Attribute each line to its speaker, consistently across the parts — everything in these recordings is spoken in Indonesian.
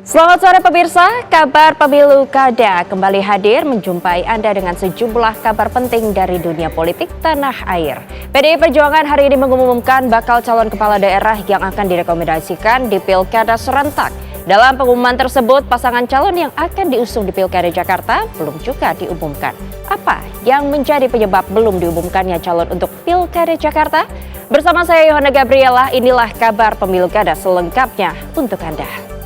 Speaker 1: Selamat sore pemirsa, kabar pemilu kada kembali hadir menjumpai Anda dengan sejumlah kabar penting dari dunia politik tanah air. PDI Perjuangan hari ini mengumumkan bakal calon kepala daerah yang akan direkomendasikan di Pilkada serentak. Dalam pengumuman tersebut, pasangan calon yang akan diusung di Pilkada Jakarta belum juga diumumkan. Apa yang menjadi penyebab belum diumumkannya calon untuk Pilkada Jakarta? Bersama saya Yohana Gabriela, inilah kabar pemilu kada selengkapnya untuk Anda.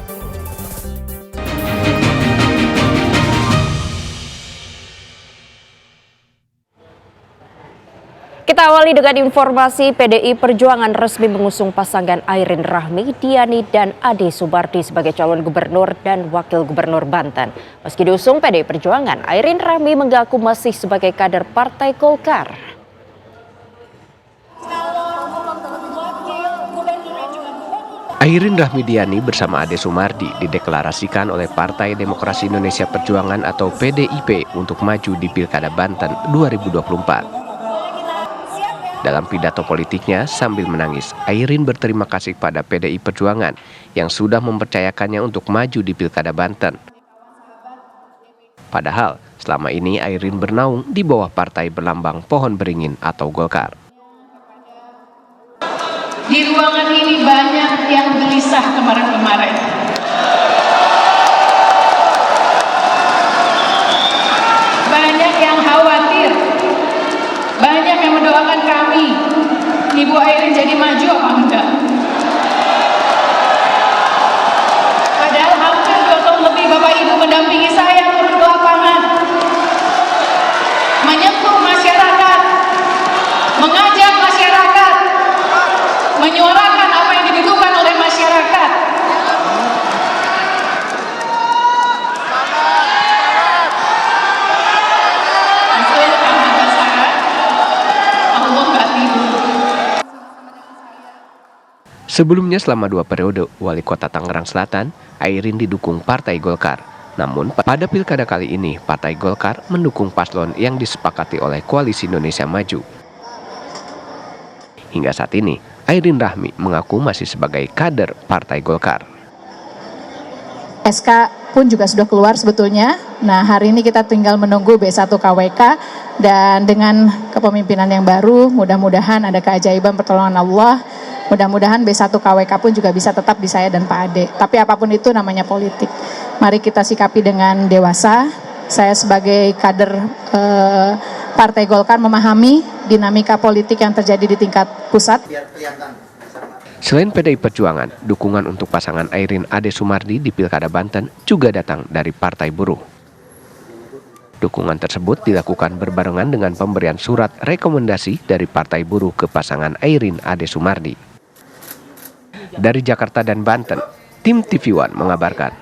Speaker 1: Kita awali dengan informasi PDI Perjuangan resmi mengusung pasangan Airin Rahmidiani dan Ade Sumardi sebagai calon gubernur dan wakil gubernur Banten. Meski diusung PDI Perjuangan, Airin Rahmi mengaku masih sebagai kader Partai Golkar.
Speaker 2: Airin Rahmidiani bersama Ade Sumardi dideklarasikan oleh Partai Demokrasi Indonesia Perjuangan atau PDIP untuk maju di Pilkada Banten 2024. Dalam pidato politiknya sambil menangis, Airin berterima kasih pada PDI Perjuangan yang sudah mempercayakannya untuk maju di Pilkada Banten. Padahal selama ini Airin bernaung di bawah partai berlambang pohon beringin atau Golkar.
Speaker 3: Di ruangan ini banyak yang gelisah kemarin-kemarin. Banyak yang khawatir. Banyak yang mendoakan kami, Ibu Airin jadi maju apa enggak. Padahal hampir 2 tahun lebih Bapak Ibu mendampingi saya turun ke lapangan, menyentuh masyarakat, mengajak masyarakat, menyuarakan apa yang dibutuhkan oleh masyarakat.
Speaker 2: Sebelumnya selama 2 periode Wali Kota Tangerang Selatan, Airin didukung Partai Golkar. Namun pada pilkada kali ini, Partai Golkar mendukung paslon yang disepakati oleh Koalisi Indonesia Maju. Hingga saat ini, Airin Rahmi mengaku masih sebagai kader Partai Golkar.
Speaker 4: SK pun juga sudah keluar sebetulnya. Nah, hari ini kita tinggal menunggu B1 KWK dan dengan kepemimpinan yang baru, mudah-mudahan ada keajaiban pertolongan Allah. Mudah-mudahan B1 KWK pun juga bisa tetap di saya dan Pak Ade. Tapi apapun itu namanya politik. Mari kita sikapi dengan dewasa. Saya sebagai kader Partai Golkar memahami dinamika politik yang terjadi di tingkat pusat.
Speaker 2: Selain PDI Perjuangan, dukungan untuk pasangan Airin Ade Sumardi di Pilkada Banten juga datang dari Partai Buruh. Dukungan tersebut dilakukan berbarengan dengan pemberian surat rekomendasi dari Partai Buruh ke pasangan Airin Ade Sumardi. Dari Jakarta dan Banten, tim TV One mengabarkan.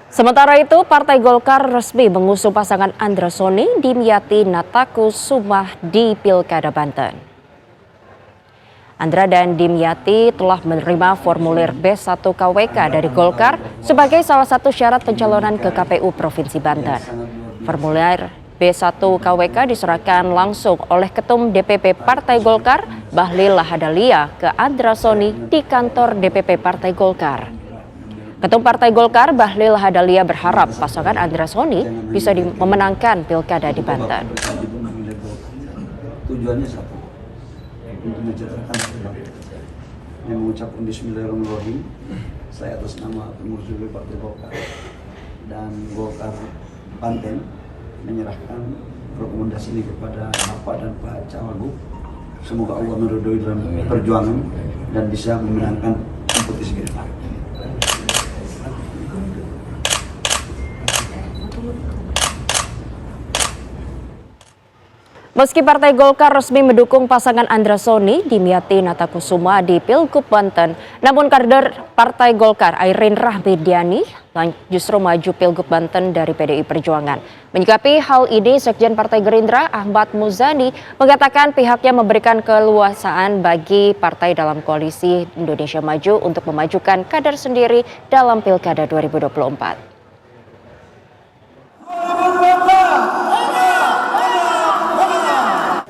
Speaker 1: Sementara itu, Partai Golkar resmi mengusung pasangan Andra Soni Dimyati Natakusumah di Pilkada Banten. Andra dan Dimyati telah menerima formulir B1 KWK dari Golkar sebagai salah satu syarat pencalonan ke KPU Provinsi Banten. Formulir B1 KWK diserahkan langsung oleh Ketum DPP Partai Golkar, Bahlil Lahadalia, ke Andra Soni di kantor DPP Partai Golkar. Ketum Partai Golkar, Bahlil Lahadalia, berharap pasangan Andra Soni bisa memenangkan pilkada di Banten.
Speaker 5: Tujuannya satu, untuk menceritakan yang mengucapkan Bismillahirrahmanirrahim, saya atas nama pengurus DPP Partai Golkar dan Golkar Banten menyerahkan rekomendasi ini kepada Bapak dan Pak Cawagup. Semoga Allah meridhoi dalam perjuangan dan bisa memenangkan kompetisi ke depan.
Speaker 1: Meski Partai Golkar resmi mendukung pasangan Andra Soni Dimyati Natakusumah di Pilgub Banten, namun kader Partai Golkar Airin Rahmidiani justru maju Pilgub Banten dari PDI Perjuangan. Menyikapi hal ini, Sekjen Partai Gerindra Ahmad Muzani mengatakan pihaknya memberikan keleluasaan bagi partai dalam koalisi Indonesia Maju untuk memajukan kader sendiri dalam Pilkada 2024.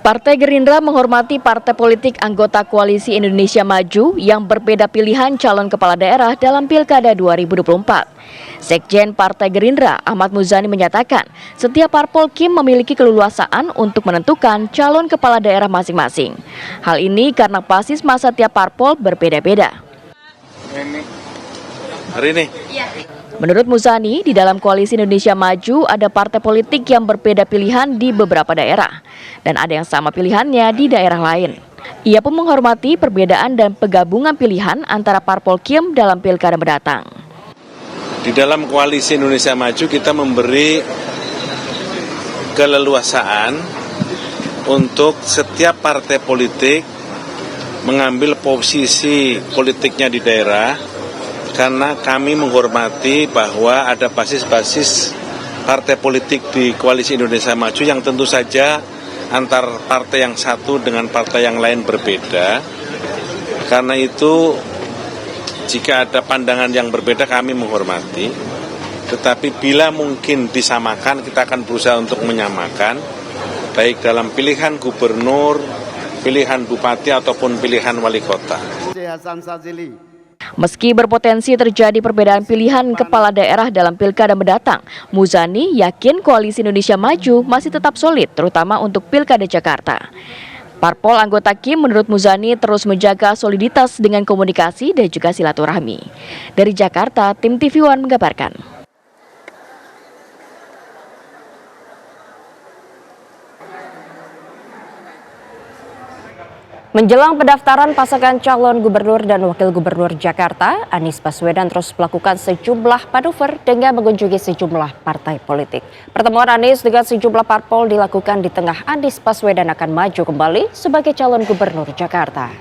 Speaker 6: Partai Gerindra menghormati partai politik anggota Koalisi Indonesia Maju yang berbeda pilihan calon kepala daerah dalam Pilkada 2024. Sekjen Partai Gerindra, Ahmad Muzani menyatakan, setiap parpol Kim memiliki keleluasaan untuk menentukan calon kepala daerah masing-masing. Hal ini karena basis masa tiap parpol berbeda-beda.
Speaker 7: Hari ini?
Speaker 6: Menurut Muzani, di dalam Koalisi Indonesia Maju ada partai politik yang berbeda pilihan di beberapa daerah, dan ada yang sama pilihannya di daerah lain. Ia pun menghormati perbedaan dan penggabungan pilihan antara parpol Kim dalam pilkada mendatang.
Speaker 7: Di dalam Koalisi Indonesia Maju kita memberi keleluasaan untuk setiap partai politik mengambil posisi politiknya di daerah, karena kami menghormati bahwa ada basis-basis partai politik di Koalisi Indonesia Maju yang tentu saja antar partai yang satu dengan partai yang lain berbeda. Karena itu jika ada pandangan yang berbeda kami menghormati, tetapi bila mungkin disamakan kita akan berusaha untuk menyamakan, baik dalam pilihan gubernur, pilihan bupati ataupun pilihan wali kota.
Speaker 6: Meski berpotensi terjadi perbedaan pilihan kepala daerah dalam pilkada mendatang, Muzani yakin Koalisi Indonesia Maju masih tetap solid, terutama untuk pilkada Jakarta. Parpol anggota Kim menurut Muzani terus menjaga soliditas dengan komunikasi dan juga silaturahmi. Dari Jakarta, tim TV One mengabarkan.
Speaker 1: Menjelang pendaftaran pasangan calon gubernur dan wakil gubernur Jakarta, Anies Baswedan terus melakukan sejumlah manuver dengan mengunjungi sejumlah partai politik. Pertemuan Anies dengan sejumlah parpol dilakukan di tengah Anies Baswedan akan maju kembali sebagai calon gubernur Jakarta.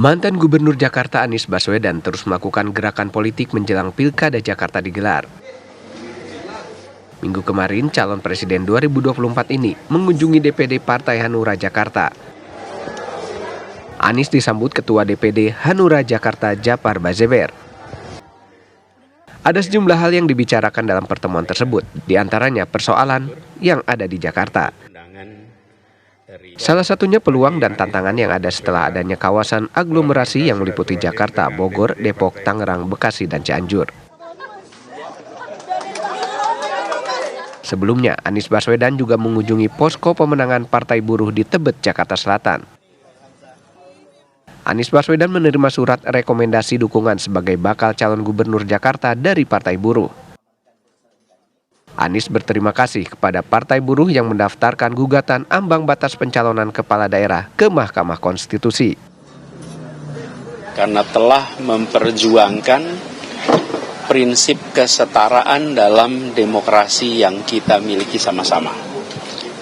Speaker 2: Mantan Gubernur Jakarta Anies Baswedan terus melakukan gerakan politik menjelang Pilkada Jakarta digelar. Minggu kemarin, calon presiden 2024 ini mengunjungi DPD Partai Hanura Jakarta. Anies disambut Ketua DPD Hanura Jakarta Japar Bazeber. Ada sejumlah hal yang dibicarakan dalam pertemuan tersebut, diantaranya persoalan yang ada di Jakarta. Salah satunya peluang dan tantangan yang ada setelah adanya kawasan aglomerasi yang meliputi Jakarta, Bogor, Depok, Tangerang, Bekasi, dan Cianjur. Sebelumnya, Anies Baswedan juga mengunjungi posko pemenangan Partai Buruh di Tebet, Jakarta Selatan. Anies Baswedan menerima surat rekomendasi dukungan sebagai bakal calon gubernur Jakarta dari Partai Buruh. Anies berterima kasih kepada Partai Buruh yang mendaftarkan gugatan ambang batas pencalonan kepala daerah ke Mahkamah Konstitusi.
Speaker 8: Karena telah memperjuangkan prinsip kesetaraan dalam demokrasi yang kita miliki sama-sama.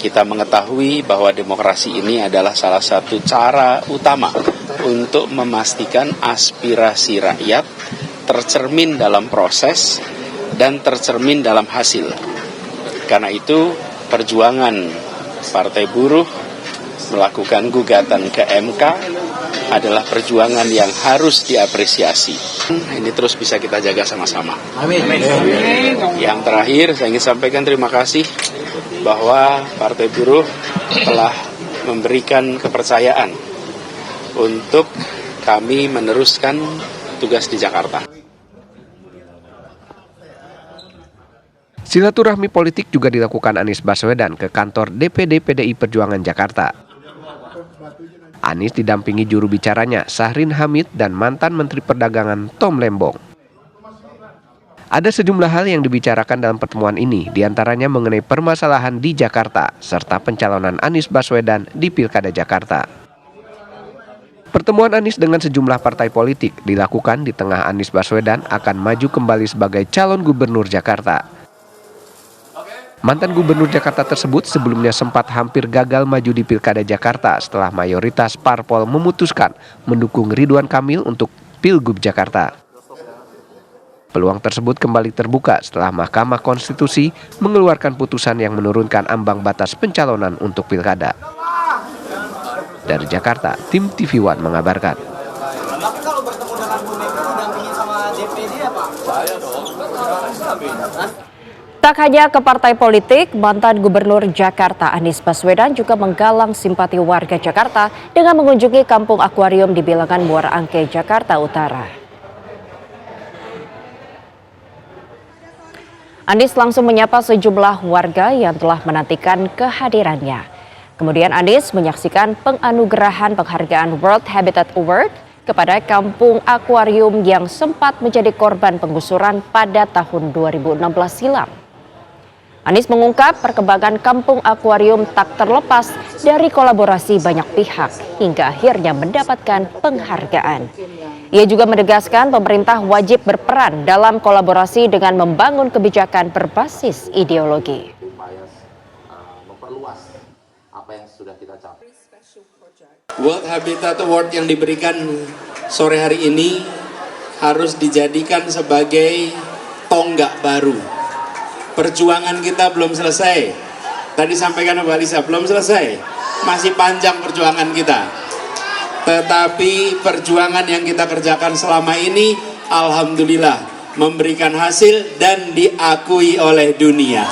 Speaker 8: Kita mengetahui bahwa demokrasi ini adalah salah satu cara utama untuk memastikan aspirasi rakyat tercermin dalam proses dan tercermin dalam hasil. Karena itu, perjuangan Partai Buruh melakukan gugatan ke MK adalah perjuangan yang harus diapresiasi. Ini terus bisa kita jaga sama-sama. Amin. Yang terakhir, saya ingin sampaikan terima kasih bahwa Partai Buruh telah memberikan kepercayaan untuk kami meneruskan tugas di Jakarta.
Speaker 2: Silaturahmi politik juga dilakukan Anies Baswedan ke kantor DPD PDI Perjuangan Jakarta. Anies didampingi juru bicaranya Syahrin Hamid dan mantan Menteri Perdagangan Tom Lembong. Ada sejumlah hal yang dibicarakan dalam pertemuan ini, diantaranya mengenai permasalahan di Jakarta, serta pencalonan Anies Baswedan di Pilkada Jakarta. Pertemuan Anies dengan sejumlah partai politik dilakukan di tengah Anies Baswedan akan maju kembali sebagai calon gubernur Jakarta. Mantan gubernur Jakarta tersebut sebelumnya sempat hampir gagal maju di Pilkada Jakarta setelah mayoritas parpol memutuskan mendukung Ridwan Kamil untuk Pilgub Jakarta. Peluang tersebut kembali terbuka setelah Mahkamah Konstitusi mengeluarkan putusan yang menurunkan ambang batas pencalonan untuk Pilkada. Dari Jakarta, tim TV One mengabarkan.
Speaker 9: Bapak kalau bertemu dengan Bu Mega mendampingin sama DPD apa? Saya dong.
Speaker 1: Tak hanya ke partai politik, mantan Gubernur Jakarta Anies Baswedan juga menggalang simpati warga Jakarta dengan mengunjungi kampung akuarium di Bilangan Muara Angke, Jakarta Utara. Anies langsung menyapa sejumlah warga yang telah menantikan kehadirannya. Kemudian Anies menyaksikan penganugerahan penghargaan World Habitat Award kepada kampung akuarium yang sempat menjadi korban penggusuran pada tahun 2016 silam. Anies mengungkap perkembangan kampung akuarium tak terlepas dari kolaborasi banyak pihak hingga akhirnya mendapatkan penghargaan. Ia juga menegaskan pemerintah wajib berperan dalam kolaborasi dengan membangun kebijakan berbasis ideologi.
Speaker 10: World Habitat Award yang diberikan sore hari ini harus dijadikan sebagai tonggak baru. Perjuangan kita belum selesai. Tadi sampaikan Mbak Lisa, belum selesai. Masih panjang perjuangan kita. Tetapi perjuangan yang kita kerjakan selama ini, alhamdulillah, memberikan hasil dan diakui oleh dunia.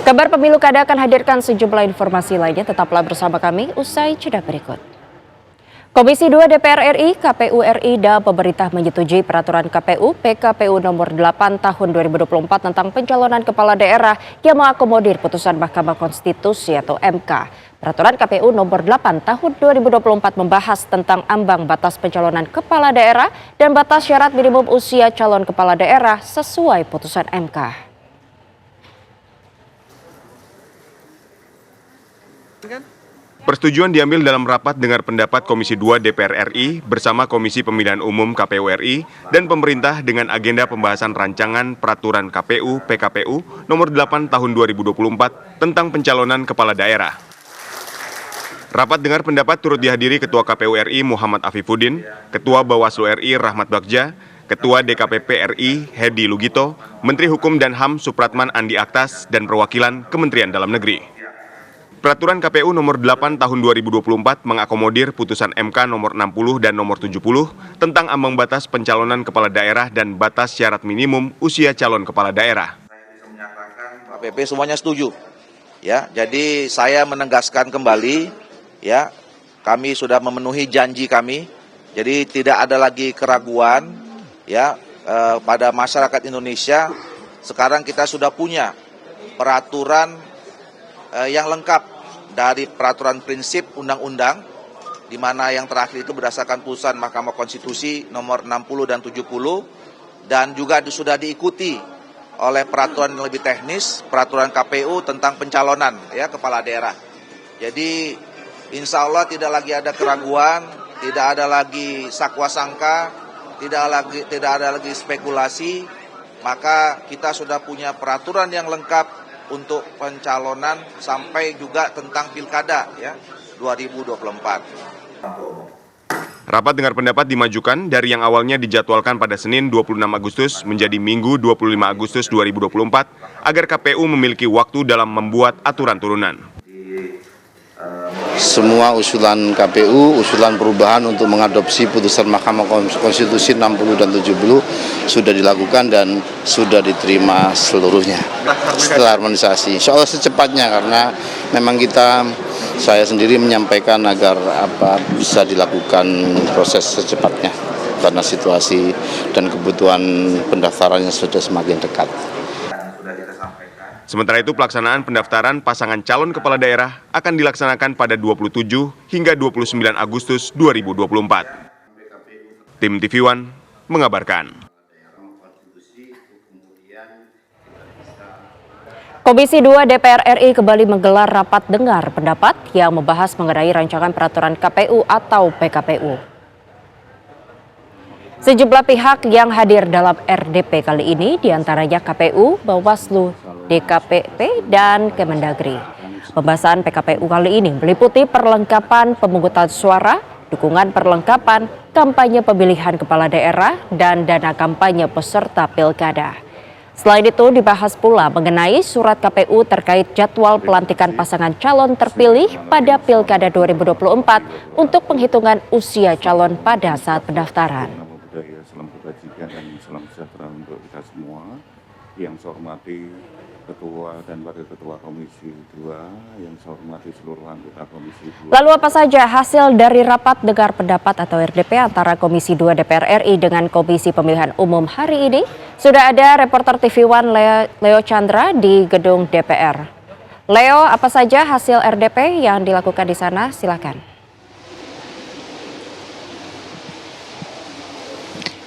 Speaker 1: Kabar Pemilu Kada akan hadirkan sejumlah informasi lainnya. Tetaplah bersama kami usai jeda berikut. Komisi 2 DPR RI, KPU RI dan pemerintah menyetujui peraturan KPU PKPU nomor 8 tahun 2024 tentang pencalonan kepala daerah yang mengakomodir putusan Mahkamah Konstitusi atau MK. Peraturan KPU nomor 8 tahun 2024 membahas tentang ambang batas pencalonan kepala daerah dan batas syarat minimum usia calon kepala daerah sesuai putusan MK.
Speaker 11: Persetujuan diambil dalam rapat dengar pendapat Komisi 2 DPR RI bersama Komisi Pemilihan Umum KPU RI dan pemerintah dengan agenda pembahasan rancangan peraturan KPU PKPU nomor 8 tahun 2024 tentang pencalonan kepala daerah. Rapat dengar pendapat turut dihadiri Ketua KPU RI Muhammad Afifuddin, Ketua Bawaslu RI Rahmat Bagja, Ketua DKPP RI Hedi Lugito, Menteri Hukum dan HAM Supratman Andi Aktas, dan perwakilan Kementerian Dalam Negeri. Peraturan KPU nomor 8 tahun 2024 mengakomodir putusan MK nomor 60 dan nomor 70 tentang ambang batas pencalonan kepala daerah dan batas syarat minimum usia calon kepala daerah.
Speaker 9: KPP semuanya setuju. Ya, jadi saya menegaskan kembali, ya, kami sudah memenuhi janji kami. Jadi tidak ada lagi keraguan, ya, pada masyarakat Indonesia. Sekarang kita sudah punya peraturan yang lengkap dari peraturan prinsip undang-undang, di mana yang terakhir itu berdasarkan putusan Mahkamah Konstitusi nomor 60 dan 70, dan juga sudah diikuti oleh peraturan yang lebih teknis, peraturan KPU tentang pencalonan ya kepala daerah. Jadi insya Allah tidak lagi ada keraguan, tidak ada lagi sakwa sangka, tidak ada lagi spekulasi, maka kita sudah punya peraturan yang lengkap untuk pencalonan sampai juga tentang pilkada ya 2024.
Speaker 11: Rapat dengar pendapat dimajukan dari yang awalnya dijadwalkan pada Senin 26 Agustus menjadi Minggu 25 Agustus 2024 agar KPU memiliki waktu dalam membuat aturan turunan.
Speaker 12: Semua usulan KPU, usulan perubahan untuk mengadopsi putusan Mahkamah Konstitusi 60 dan 70 sudah dilakukan dan sudah diterima seluruhnya setelah harmonisasi. Insya Allah secepatnya, karena memang saya sendiri menyampaikan agar bisa dilakukan proses secepatnya karena situasi dan kebutuhan pendaftarannya sudah semakin dekat.
Speaker 11: Sementara itu, pelaksanaan pendaftaran pasangan calon kepala daerah akan dilaksanakan pada 27 hingga 29 Agustus 2024. Tim TV One mengabarkan.
Speaker 1: Komisi 2 DPR RI kembali menggelar rapat dengar pendapat yang membahas mengenai rancangan peraturan KPU atau PKPU. Sejumlah pihak yang hadir dalam RDP kali ini diantaranya KPU, Bawaslu, DKPP, dan Kemendagri. Pembahasan PKPU kali ini meliputi perlengkapan pemungutan suara, dukungan perlengkapan, kampanye pemilihan kepala daerah, dan dana kampanye peserta pilkada. Selain itu dibahas pula mengenai surat KPU terkait jadwal pelantikan pasangan calon terpilih pada Pilkada 2024 untuk penghitungan usia calon pada saat pendaftaran.
Speaker 13: Salam kebajikan dan salam sejahtera untuk Yang saya hormati Ketua dan Wakil Ketua Komisi 2, yang saya hormati seluruh anggota Komisi 2.
Speaker 1: Lalu apa saja hasil dari rapat dengar pendapat atau RDP antara Komisi 2 DPR RI dengan Komisi Pemilihan Umum hari ini? Sudah ada reporter TV One Leo Chandra di gedung DPR. Leo, apa saja hasil RDP yang dilakukan di sana? Silakan.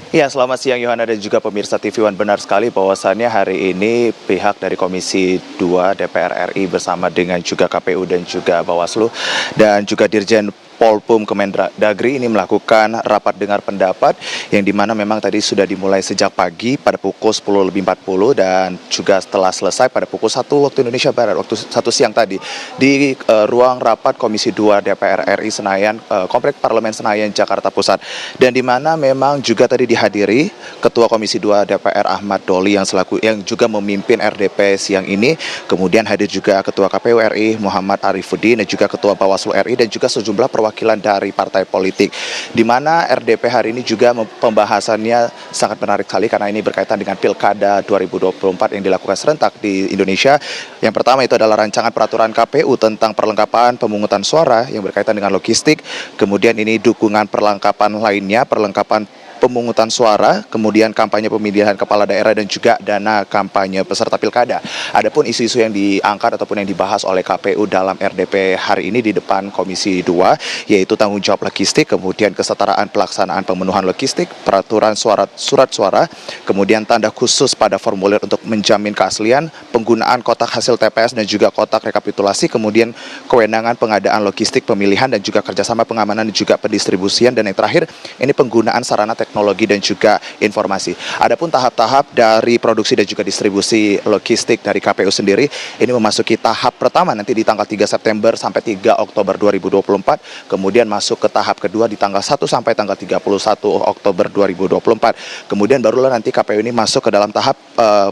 Speaker 14: Ya, selamat siang Yohana dan juga pemirsa TV One. Benar sekali bahwasannya hari ini pihak dari Komisi 2 DPR RI bersama dengan juga KPU dan juga Bawaslu dan juga Dirjen Polpum Kemendagri ini melakukan rapat dengar pendapat yang dimana memang tadi sudah dimulai sejak pagi pada pukul 10.40 dan juga setelah selesai pada pukul 1 waktu Indonesia Barat, waktu 1 siang tadi di ruang rapat Komisi 2 DPR RI Senayan, Komplek Parlemen Senayan, Jakarta Pusat. Dan dimana memang juga tadi dihadiri Ketua Komisi 2 DPR Ahmad Doli yang juga memimpin RDP siang ini. Kemudian hadir juga Ketua KPU RI Muhammad Arifuddin dan juga Ketua Bawaslu RI dan juga sejumlah perwakilan dari partai politik, di mana RDP hari ini juga pembahasannya sangat menarik sekali karena ini berkaitan dengan Pilkada 2024 yang dilakukan serentak di Indonesia. Yang pertama itu adalah rancangan peraturan KPU tentang perlengkapan pemungutan suara yang berkaitan dengan logistik, kemudian ini dukungan perlengkapan lainnya, perlengkapan pemungutan suara, kemudian kampanye pemilihan kepala daerah dan juga dana kampanye peserta pilkada. Adapun isu-isu yang diangkat ataupun yang dibahas oleh KPU dalam RDP hari ini di depan Komisi 2 yaitu tanggung jawab logistik, kemudian kesetaraan pelaksanaan pemenuhan logistik, peraturan surat suara, kemudian tanda khusus pada formulir untuk menjamin keaslian, penggunaan kotak hasil TPS dan juga kotak rekapitulasi, kemudian kewenangan pengadaan logistik pemilihan dan juga kerjasama pengamanan dan juga pendistribusian, dan yang terakhir ini penggunaan sarana teknologi dan juga informasi. Adapun tahap-tahap dari produksi dan juga distribusi logistik dari KPU sendiri ini memasuki tahap pertama nanti di tanggal 3 September sampai 3 Oktober 2024, kemudian masuk ke tahap kedua di tanggal 1 sampai tanggal 31 Oktober 2024. Kemudian barulah nanti KPU ini masuk ke dalam tahap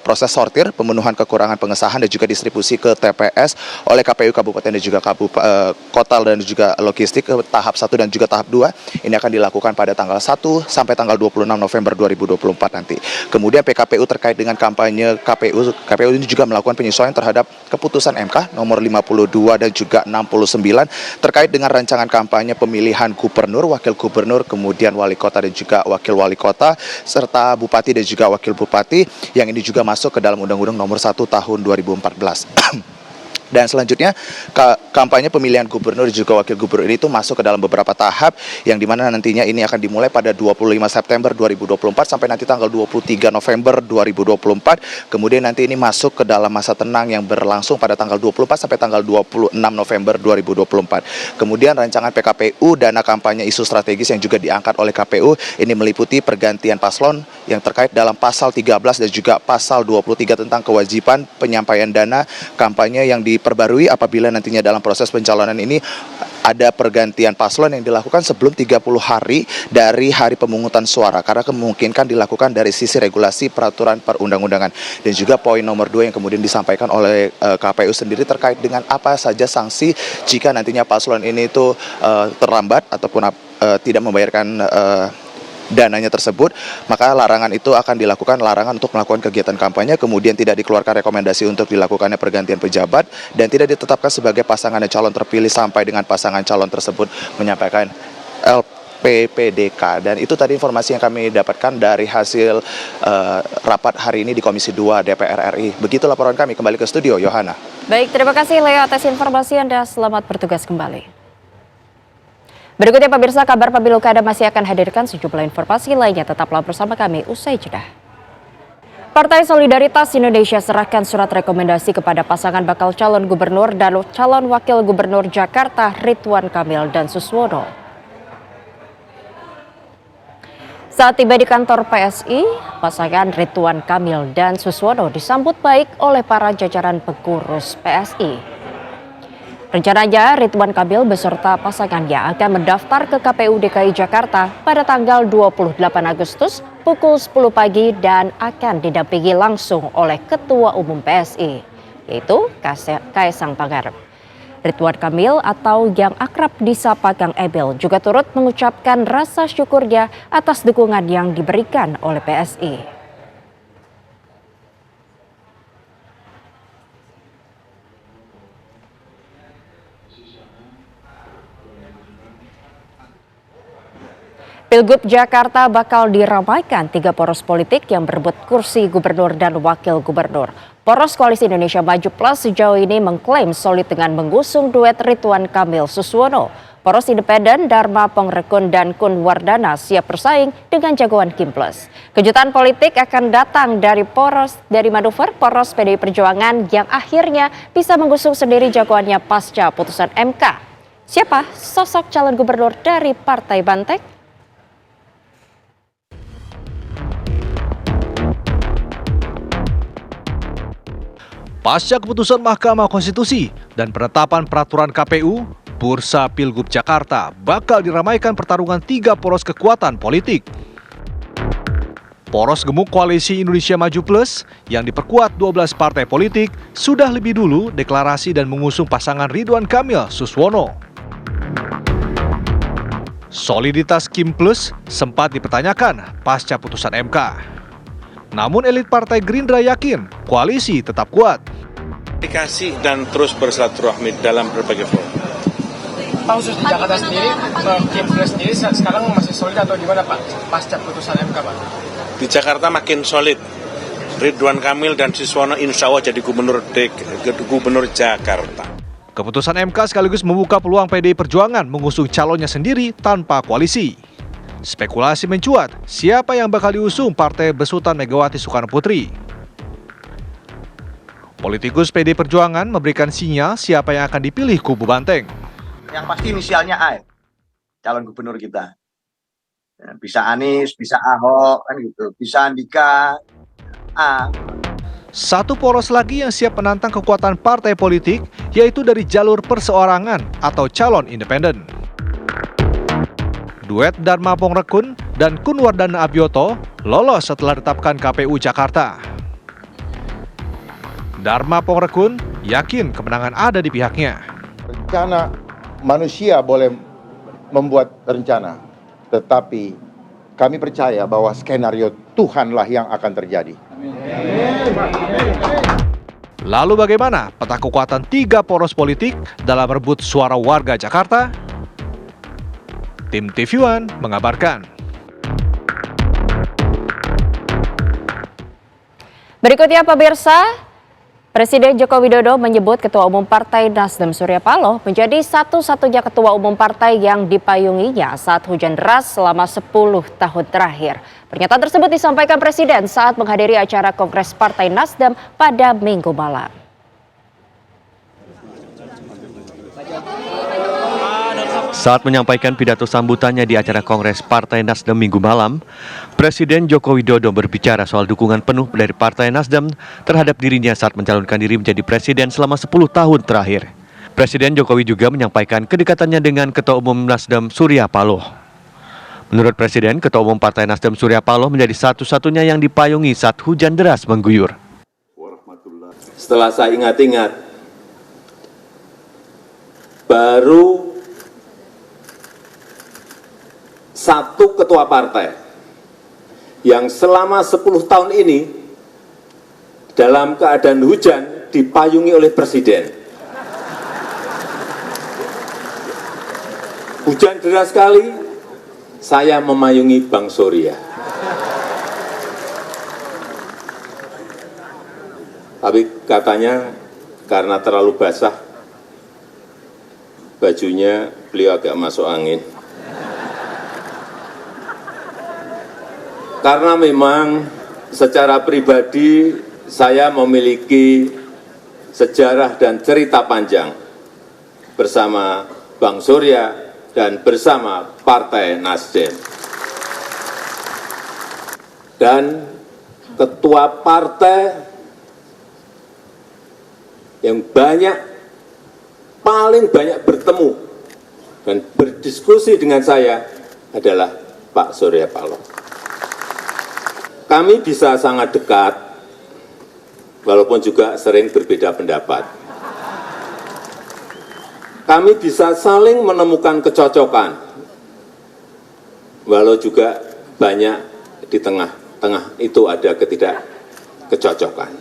Speaker 14: proses sortir, pemenuhan kekurangan pengesahan dan juga distribusi ke TPS oleh KPU Kabupaten dan juga Kota dan juga logistik ke tahap 1 dan juga tahap 2. Ini akan dilakukan pada tanggal 1 sampai tanggal 26 November 2024 nanti. Kemudian PKPU terkait dengan kampanye KPU ini juga melakukan penyesuaian terhadap keputusan MK nomor 52 dan juga 69 terkait dengan rancangan kampanye pemilihan gubernur, wakil gubernur, kemudian wali kota dan juga wakil wali kota serta bupati dan juga wakil bupati yang ini juga masuk ke dalam Undang-Undang nomor 1 tahun 2014. Dan selanjutnya kampanye pemilihan gubernur juga wakil gubernur itu masuk ke dalam beberapa tahap yang dimana nantinya ini akan dimulai pada 25 September 2024 sampai nanti tanggal 23 November 2024. Kemudian nanti ini masuk ke dalam masa tenang yang berlangsung pada tanggal 24 sampai tanggal 26 November 2024. Kemudian rancangan PKPU dana kampanye isu strategis yang juga diangkat oleh KPU ini meliputi pergantian paslon yang terkait dalam pasal 13 dan juga pasal 23 tentang kewajiban penyampaian dana kampanye yang diperbarui apabila nantinya dalam proses pencalonan ini ada pergantian paslon yang dilakukan sebelum 30 hari dari hari pemungutan suara karena kemungkinan dilakukan dari sisi regulasi peraturan perundang-undangan. Dan juga poin nomor 2 yang kemudian disampaikan oleh KPU sendiri terkait dengan apa saja sanksi jika nantinya paslon ini itu terlambat ataupun tidak membayarkan dananya tersebut, maka larangan itu akan dilakukan, larangan untuk melakukan kegiatan kampanye, kemudian tidak dikeluarkan rekomendasi untuk dilakukannya pergantian pejabat, dan tidak ditetapkan sebagai pasangan dan calon terpilih sampai dengan pasangan calon tersebut menyampaikan LPPDK. Dan itu tadi informasi yang kami dapatkan dari hasil rapat hari ini di Komisi 2 DPR RI. Begitu laporan kami, kembali ke studio, Yohana.
Speaker 1: Baik, terima kasih Leo atas informasi Anda, selamat bertugas kembali. Berikutnya pemirsa, kabar pemilu kada masih akan hadirkan sejumlah informasi lainnya. Tetaplah bersama kami usai jeda. Partai Solidaritas Indonesia serahkan surat rekomendasi kepada pasangan bakal calon gubernur dan calon wakil gubernur Jakarta Ridwan Kamil dan Suswono. Saat tiba di kantor PSI, pasangan Ridwan Kamil dan Suswono disambut baik oleh para jajaran pengurus PSI. Rencananya Ridwan Kamil beserta pasangannya akan mendaftar ke KPU DKI Jakarta pada tanggal 28 Agustus pukul 10 pagi dan akan didampingi langsung oleh Ketua Umum PSI, yaitu Kaisang Pangarep. Ridwan Kamil atau yang akrab disapa Kang Emil juga turut mengucapkan rasa syukurnya atas dukungan yang diberikan oleh PSI. Pilgub Jakarta bakal diramaikan 3 poros politik yang berebut kursi gubernur dan wakil gubernur. Poros Koalisi Indonesia Maju Plus sejauh ini mengklaim solid dengan mengusung duet Ridwan Kamil Suswono. Poros Independen Dharma Pongrekun dan Kun Wardana siap bersaing dengan jagoan Kim Plus. Kejutan politik akan datang dari manuver poros PDI Perjuangan yang akhirnya bisa mengusung sendiri jagoannya pasca putusan MK. Siapa sosok calon gubernur dari Partai Banteng?
Speaker 15: Pasca keputusan Mahkamah Konstitusi dan penetapan peraturan KPU, Bursa Pilgub Jakarta bakal diramaikan pertarungan 3 poros kekuatan politik. Poros gemuk Koalisi Indonesia Maju Plus yang diperkuat 12 partai politik sudah lebih dulu deklarasi dan mengusung pasangan Ridwan Kamil Suswono. Soliditas Kim Plus sempat dipertanyakan pasca putusan MK. Namun elit Partai Gerindra yakin koalisi tetap kuat.
Speaker 7: Komunikasi dan terus bersilaturahmi dalam berbagai forum.
Speaker 16: Pak, khusus di Jakarta sendiri, Kim Plus sendiri sekarang masih solid atau gimana Pak pasca putusan MK Pak?
Speaker 7: Di Jakarta makin solid. Ridwan Kamil dan Suswono insya Allah jadi gubernur Jakarta.
Speaker 15: Keputusan MK sekaligus membuka peluang PDI Perjuangan mengusung calonnya sendiri tanpa koalisi. Spekulasi mencuat, siapa yang bakal diusung partai besutan Megawati Soekarno Putri. Politikus PDI Perjuangan memberikan sinyal siapa yang akan dipilih kubu Banteng.
Speaker 17: Yang pasti inisialnya A, calon gubernur kita. Bisa Anies, bisa Ahok, kan gitu. Bisa Andika, A.
Speaker 15: Satu poros lagi yang siap menantang kekuatan partai politik, yaitu dari jalur perseorangan atau calon independen. Duet Dharma Pongrekun dan Kun Wardana Abioto lolos setelah ditetapkan KPU Jakarta. Dharma Pongrekun yakin kemenangan ada di pihaknya.
Speaker 18: Rencana manusia boleh membuat rencana, tetapi kami percaya bahwa skenario Tuhanlah yang akan terjadi.
Speaker 15: Lalu bagaimana peta kekuatan 3 poros politik dalam merebut suara warga Jakarta? Tim TV One mengabarkan.
Speaker 1: Berikutnya pemirsa, Presiden Joko Widodo menyebut Ketua Umum Partai Nasdem Surya Paloh menjadi satu-satunya Ketua Umum Partai yang dipayunginya saat hujan deras selama 10 tahun terakhir. Pernyataan tersebut disampaikan Presiden saat menghadiri acara Kongres Partai Nasdem pada Minggu malam.
Speaker 19: Saat menyampaikan pidato sambutannya di acara Kongres Partai Nasdem Minggu malam, Presiden Joko Widodo berbicara soal dukungan penuh dari Partai Nasdem terhadap dirinya saat mencalonkan diri menjadi presiden selama 10 tahun terakhir. Presiden Jokowi juga menyampaikan kedekatannya dengan Ketua Umum Nasdem Surya Paloh. Menurut Presiden, Ketua Umum Partai Nasdem Surya Paloh menjadi satu-satunya yang dipayungi saat hujan deras mengguyur.
Speaker 20: Setelah saya ingat-ingat, baru satu ketua partai yang selama 10 tahun ini dalam keadaan hujan dipayungi oleh Presiden. Hujan deras sekali, saya memayungi Bang Surya. Tapi katanya karena terlalu basah, bajunya beliau agak masuk angin. Karena memang secara pribadi saya memiliki sejarah dan cerita panjang bersama Bang Surya dan bersama Partai Nasdem. Dan ketua partai yang paling banyak bertemu dan berdiskusi dengan saya adalah Pak Surya Paloh. Kami bisa sangat dekat, walaupun juga sering berbeda pendapat. Kami bisa saling menemukan kecocokan, walau juga banyak di tengah-tengah itu ada ketidakkecocokan.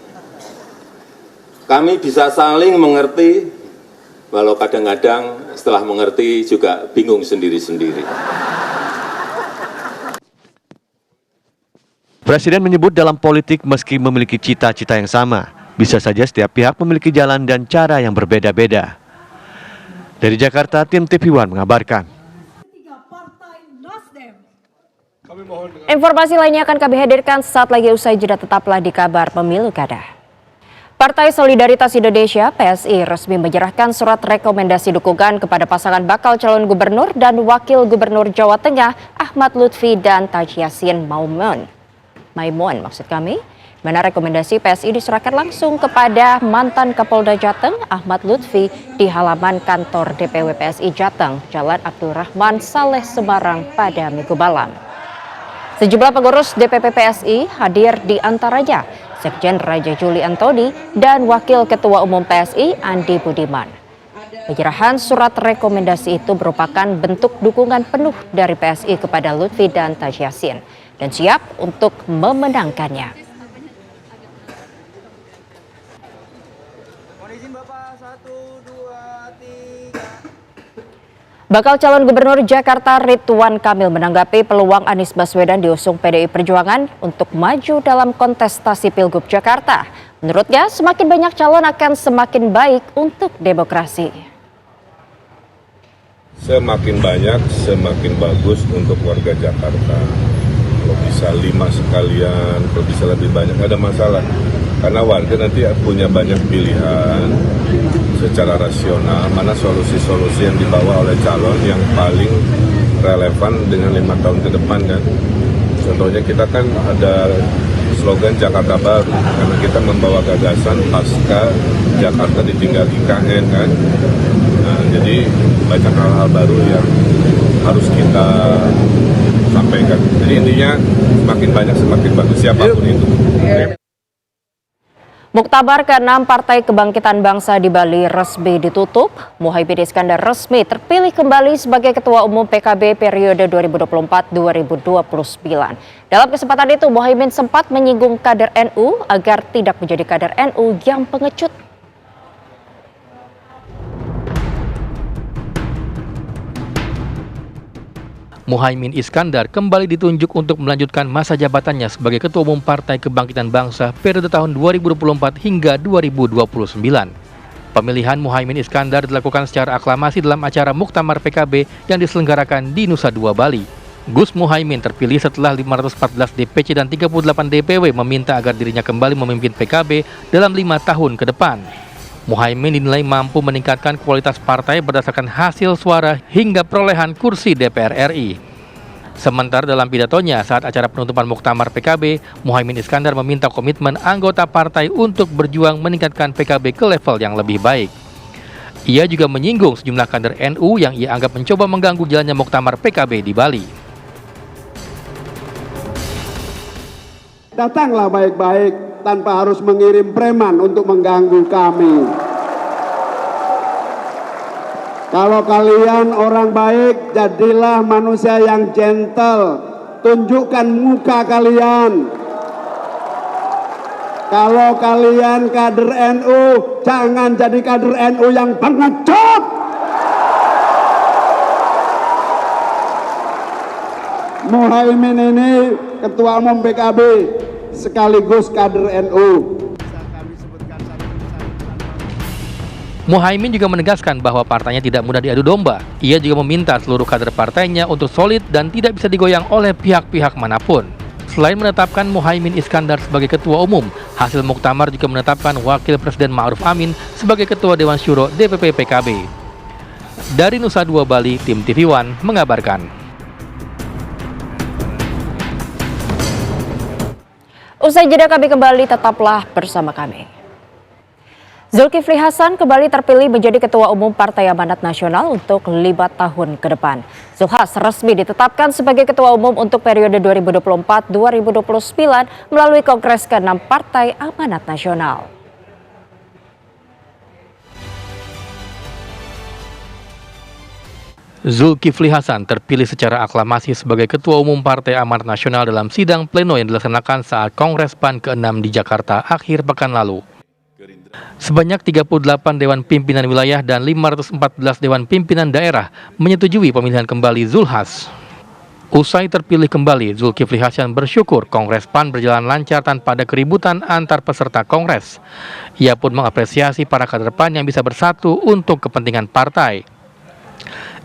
Speaker 20: Kami bisa saling mengerti, walau kadang-kadang setelah mengerti juga bingung sendiri-sendiri.
Speaker 19: Presiden menyebut dalam politik meski memiliki cita-cita yang sama, bisa saja setiap pihak memiliki jalan dan cara yang berbeda-beda. Dari Jakarta, tim TV One mengabarkan.
Speaker 1: Informasi lainnya akan kami hadirkan saat lagi usai jeda, tetaplah di Kabar Pemilu Kada. Partai Solidaritas Indonesia (PSI) resmi menyerahkan surat rekomendasi dukungan kepada pasangan bakal calon gubernur dan wakil gubernur Jawa Tengah Ahmad Lutfi dan Taj Yassin Maimun. Mana rekomendasi PSI diserahkan langsung kepada mantan Kapolda Jateng Ahmad Lutfi di halaman kantor DPW PSI Jateng, Jalan Abdul Rahman Saleh, Semarang pada Minggu malam. Sejumlah pengurus DPP PSI hadir, di antaranya Sekjen Raja Juli Antoni dan Wakil Ketua Umum PSI Andi Budiman. Penyerahan surat rekomendasi itu merupakan bentuk dukungan penuh dari PSI kepada Lutfi dan Taj Yassin dan siap untuk memenangkannya. Bakal calon gubernur Jakarta Ridwan Kamil menanggapi peluang Anies Baswedan diusung PDI Perjuangan untuk maju dalam kontestasi Pilgub Jakarta. Menurutnya, semakin banyak calon akan semakin baik untuk demokrasi.
Speaker 13: Semakin banyak, semakin bagus untuk warga Jakarta. Kalau bisa 5 sekalian, kalau bisa lebih banyak, nggak ada masalah. Karena warga nanti punya banyak pilihan secara rasional, mana solusi-solusi yang dibawa oleh calon yang paling relevan dengan 5 tahun ke depan kan. Contohnya kita kan ada slogan Jakarta Baru, karena kita membawa gagasan pasca Jakarta ditinggal IKN kan. Nah, jadi banyak hal-hal baru yang harus kita sampaikan. Jadi intinya semakin banyak semakin bagus siapapun itu.
Speaker 1: Muktamar ke-6 Partai Kebangkitan Bangsa di Bali resmi ditutup. Muhaimin Iskandar resmi terpilih kembali sebagai Ketua Umum PKB periode 2024-2029. Dalam kesempatan itu, Muhaimin sempat menyinggung kader NU agar tidak menjadi kader NU yang pengecut.
Speaker 21: Muhaimin Iskandar kembali ditunjuk untuk melanjutkan masa jabatannya sebagai Ketua Umum Partai Kebangkitan Bangsa periode tahun 2024 hingga 2029. Pemilihan Muhaimin Iskandar dilakukan secara aklamasi dalam acara Muktamar PKB yang diselenggarakan di Nusa Dua, Bali. Gus Muhaimin terpilih setelah 514 DPC dan 38 DPW meminta agar dirinya kembali memimpin PKB dalam 5 tahun ke depan. Muhaimin dinilai mampu meningkatkan kualitas partai berdasarkan hasil suara hingga perolehan kursi DPR RI. Sementara dalam pidatonya saat acara penutupan Muktamar PKB, Muhaimin Iskandar meminta komitmen anggota partai untuk berjuang meningkatkan PKB ke level yang lebih baik. Ia juga menyinggung sejumlah kader NU yang ia anggap mencoba mengganggu jalannya Muktamar PKB di Bali.
Speaker 22: Datanglah baik-baik, tanpa harus mengirim preman untuk mengganggu kami. Kalau kalian orang baik, jadilah manusia yang gentle. Tunjukkan muka kalian. Kalau kalian kader NU, jangan jadi kader NU yang pengecut. Muhaimin ini Ketua Umum PKB sekaligus kader NU.
Speaker 21: Muhaimin juga menegaskan bahwa partainya tidak mudah diadu domba. Ia juga meminta seluruh kader partainya untuk solid dan tidak bisa digoyang oleh pihak-pihak manapun. Selain menetapkan Muhaimin Iskandar sebagai Ketua Umum, hasil Muktamar juga menetapkan Wakil Presiden Ma'ruf Amin sebagai Ketua Dewan Syuro DPP PKB. Dari Nusa Dua, Bali, tim TV One mengabarkan.
Speaker 1: Usai jeda kami kembali, tetaplah bersama kami. Zulkifli Hasan kembali terpilih menjadi Ketua Umum Partai Amanat Nasional untuk 5 tahun ke depan. Zulhas resmi ditetapkan sebagai Ketua Umum untuk periode 2024-2029 melalui Kongres ke-6 Partai Amanat Nasional.
Speaker 21: Zulkifli Hasan terpilih secara aklamasi sebagai Ketua Umum Partai Amanat Nasional dalam sidang pleno yang dilaksanakan saat Kongres PAN ke-6 di Jakarta akhir pekan lalu. Sebanyak 38 Dewan Pimpinan Wilayah dan 514 Dewan Pimpinan Daerah menyetujui pemilihan kembali Zulhas. Usai terpilih kembali, Zulkifli Hasan bersyukur Kongres PAN berjalan lancar tanpa ada keributan antar peserta Kongres. Ia pun mengapresiasi para kader PAN yang bisa bersatu untuk kepentingan partai.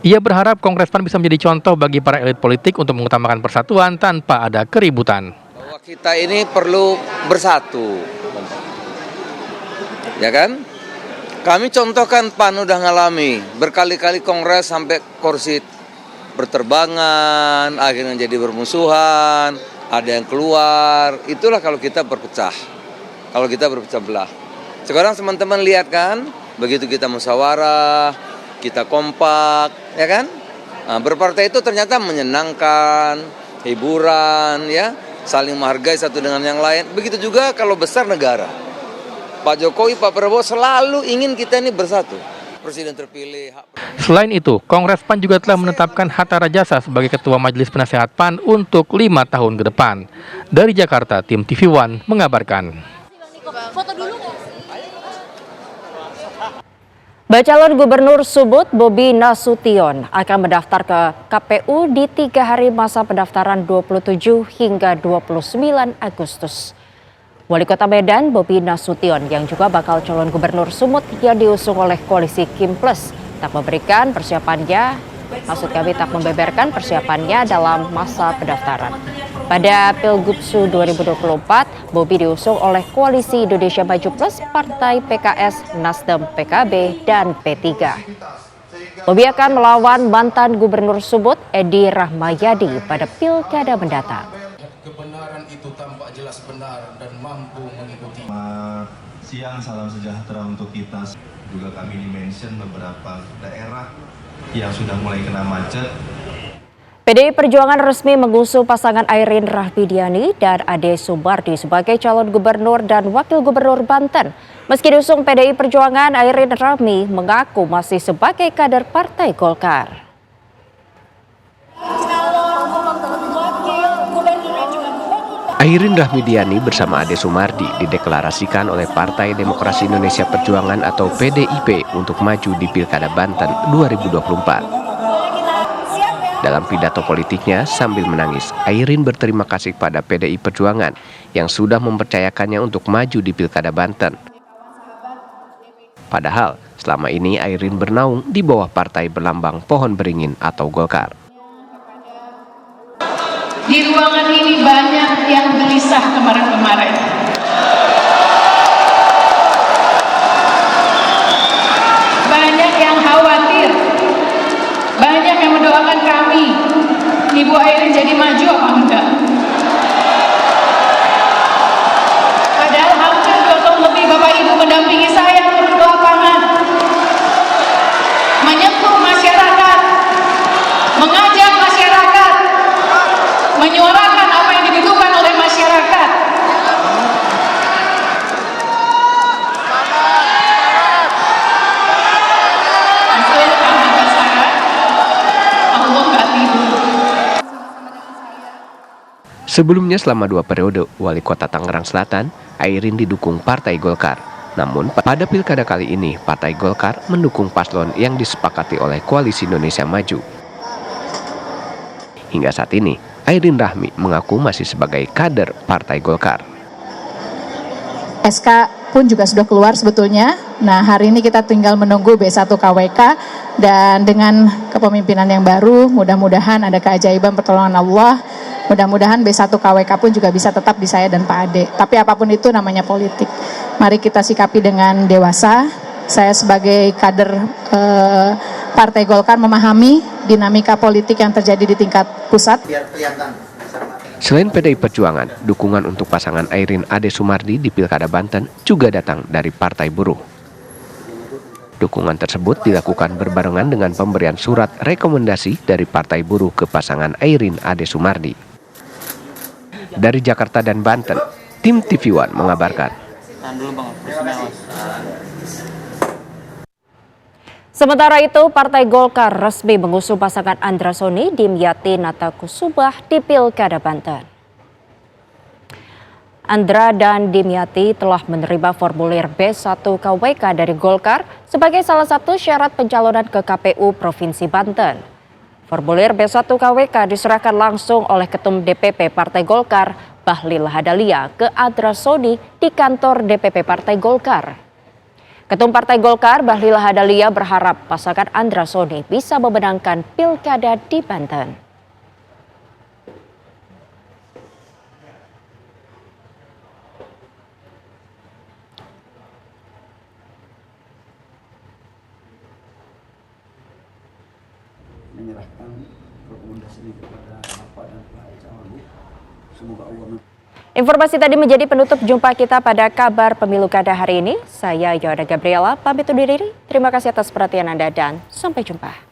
Speaker 21: Ia berharap Kongres PAN bisa menjadi contoh bagi para elit politik untuk mengutamakan persatuan tanpa ada keributan.
Speaker 3: Bahwa kita ini perlu bersatu, ya kan? Kami contohkan PAN udah ngalami berkali-kali Kongres sampai kursi berterbangan, akhirnya jadi bermusuhan, ada yang keluar. Itulah kalau kita berpecah, kalau kita berpecah belah. Sekarang teman-teman lihat kan, begitu kita musyawarah, kita kompak, ya kan? Nah, berpartai itu ternyata menyenangkan, hiburan, ya, saling menghargai satu dengan yang lain. Begitu juga kalau besar negara. Pak Jokowi, Pak Prabowo selalu ingin kita ini bersatu. Presiden terpilih.
Speaker 21: Selain itu, Kongres PAN juga telah menetapkan Hatta Rajasa sebagai Ketua Majelis Penasehat PAN untuk 5 tahun ke depan. Dari Jakarta, tim TV One mengabarkan.
Speaker 1: Bacalon Gubernur Sumut Bobi Nasution akan mendaftar ke KPU di 3 hari masa pendaftaran 27 hingga 29 Agustus. Wali Kota Medan Bobi Nasution yang juga bakal calon gubernur Sumut yang diusung oleh koalisi Kim Plus tak membeberkan persiapannya dalam masa pendaftaran. Pada Pilgubsu 2024, Bobi diusung oleh koalisi Indonesia Maju Plus, Partai PKS, Nasdem, PKB, dan P3. Bobi akan melawan mantan Gubernur Sumut Edi Rahmayadi pada Pilkada mendatang.
Speaker 4: Kebenaran itu tampak jelas benar dan mampu mengikuti. Siang, salam sejahtera untuk kita. Juga kami di-mention beberapa daerah yang sudah mulai kena macet.
Speaker 1: PDI Perjuangan resmi mengusung pasangan Airin Rahmidiani dan Ade Sumardi sebagai calon gubernur dan wakil gubernur Banten. Meski diusung PDI Perjuangan, Airin Rahmi mengaku masih sebagai kader Partai Golkar.
Speaker 2: Airin Rahmidiani bersama Ade Sumardi dideklarasikan oleh Partai Demokrasi Indonesia Perjuangan atau PDIP untuk maju di Pilkada Banten 2024. Dalam pidato politiknya sambil menangis, Airin berterima kasih pada PDI Perjuangan yang sudah mempercayakannya untuk maju di Pilkada Banten. Padahal selama ini Airin bernaung di bawah partai berlambang pohon beringin atau Golkar.
Speaker 23: Di ruangan ini banyak yang gelisah kemarin-kemarin. Banyak yang khawatir. Banyak yang mendoakan kami. Ibu Airin jadi maju apa enggak? Padahal hampir 2 tahun lebih Bapak Ibu mendampingi saya turun ke lapangan. Menyentuh masyarakat. Mengajak masyarakat. Menyuarakan apa yang dibutuhkan oleh masyarakat.
Speaker 2: Sebelumnya selama 2 periode Wali Kota Tangerang Selatan, Airin didukung Partai Golkar. Namun pada pilkada kali ini, Partai Golkar mendukung paslon yang disepakati oleh Koalisi Indonesia Maju. Hingga saat ini, Airin Rahmi mengaku masih sebagai kader Partai Golkar.
Speaker 24: SK pun juga sudah keluar sebetulnya. Nah, hari ini kita tinggal menunggu B1 KWK dan dengan kepemimpinan yang baru, mudah-mudahan ada keajaiban pertolongan Allah. Mudah-mudahan B1 KWK pun juga bisa tetap di saya dan Pak Ade. Tapi apapun itu namanya politik. Mari kita sikapi dengan dewasa. Saya sebagai kader Partai Golkar memahami dinamika politik yang terjadi di tingkat pusat.
Speaker 2: Selain PDI Perjuangan, dukungan untuk pasangan Airin Ade Sumardi di Pilkada Banten juga datang dari Partai Buruh. Dukungan tersebut dilakukan berbarengan dengan pemberian surat rekomendasi dari Partai Buruh ke pasangan Airin Ade Sumardi. Dari Jakarta dan Banten, tim TV One mengabarkan.
Speaker 1: Sementara itu, Partai Golkar resmi mengusung pasangan Andra Soni Dimyati Natakusubah di Pilkada Banten. Andra dan Dimyati telah menerima formulir B1 KWK dari Golkar sebagai salah satu syarat pencalonan ke KPU Provinsi Banten. Formulir B1 KWK diserahkan langsung oleh Ketum DPP Partai Golkar, Bahlil Lahadalia, ke Andra Soni di kantor DPP Partai Golkar. Ketum Partai Golkar, Bahlil Lahadalia, berharap pasangan Andra Soni bisa memenangkan pilkada di Banten.
Speaker 5: Menyerahkan rekomendasi ini kepada Bapak dan Pak Cawagup. Semoga Allah.
Speaker 1: Informasi tadi menjadi penutup jumpa kita pada kabar pemilu kada hari ini. Saya Yoda Gabriela, pamit undur diri. Terima kasih atas perhatian Anda dan sampai jumpa.